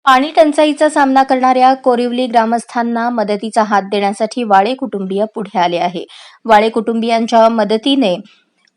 पाणी टंचाईचा सामना करणाऱ्या कोरिवली ग्रामस्थांना मदतीचा हात देण्यासाठी वाळे कुटुंबीय पुढे आले आहे. वाळे कुटुंबियांच्या मदतीने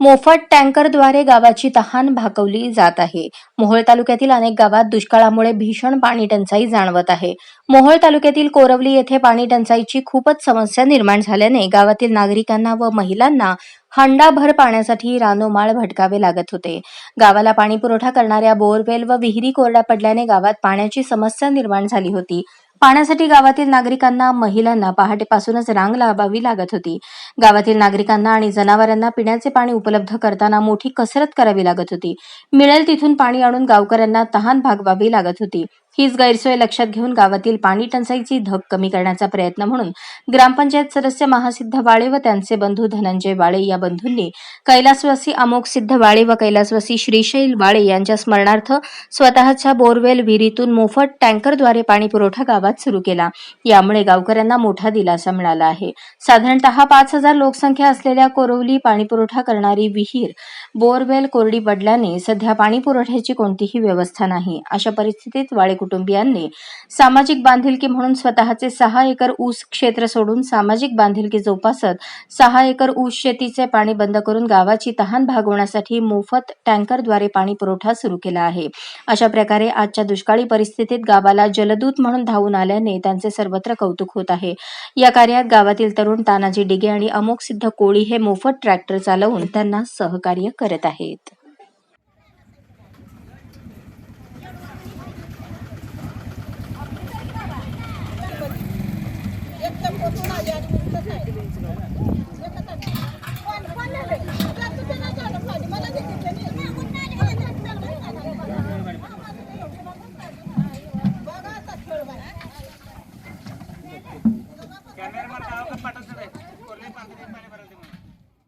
मोफत टँकरद्वारे गावाची तहान भागवली जात आहे. मोहोळ तालुक्यातील अनेक गावात दुष्काळामुळे भीषण पाणी टंचाई जाणवत आहे. मोहोळ तालुक्यातील कोरवली येथे पाणी टंचाईची खूपच समस्या निर्माण झाल्याने गावातील नागरिकांना व महिलांना हंडाभर पाण्यासाठी रानोमाळ भटकावे लागत होते. गावाला पाणी पुरवठा करणाऱ्या बोरवेल व विहिरी कोरड्या पडल्याने गावात पाण्याची समस्या निर्माण झाली होती. पाण्यासाठी गावातील नागरिकांना महिलांना पहाटेपासूनच रांग लावावी लागत होती. गावातील नागरिकांना आणि जनावरांना पिण्याचे पाणी उपलब्ध करताना मोठी कसरत करावी लागत होती. मिळेल तिथून पाणी आणून गावकऱ्यांना तहान भागवावी लागत होती. हीच गैरसोय लक्षात घेऊन गावातील पाणी टंचाईची धग कमी करण्याचा प्रयत्न म्हणून ग्रामपंचायत सदस्य महासिद्ध वाळे व त्यांचे बंधू धनंजय वाळे या बंधूंनी कैलासवासी अमोघसिद्ध वाळे व कैलासवासी श्रीशैल वाळे यांच्या स्मरणार्थ स्वतःच्या बोरवेल विहिरीतून मोफत टँकरद्वारे पाणी पुरवठा गावात सुरू केला. यामुळे गावकऱ्यांना मोठा दिलासा मिळाला आहे. साधारणतः 5,000 लोकसंख्या असलेल्या कोरवली पाणीपुरवठा करणारी विहीर बोरवेल कोरडी पडल्याने सध्या पाणी पुरवठ्याची कोणतीही व्यवस्था नाही. अशा परिस्थितीत वाळे कुटुंबियांनी सामाजिक बांधिलकी म्हणून स्वतःचे 6 एकर ऊस क्षेत्र सोडून सामाजिक बांधिलकी जोपासत 6 एकर ऊस शेतीचे पाणी बंद करून गावाची तहान भागवण्यासाठी मोफत टँकरद्वारे पाणी पुरवठा सुरू केला आहे. अशा प्रकारे आजच्या दुष्काळी परिस्थितीत गावाला जलदूत म्हणून धावून आल्याने त्यांचे सर्वत्र कौतुक होत आहे. या कार्यात गावातील तरुण तानाजी डिगे आणि अमोघसिद्ध कोळी हे मोफत ट्रॅक्टर चालवून त्यांना सहकार्य करत आहेत. कॅमेरा पाठवतो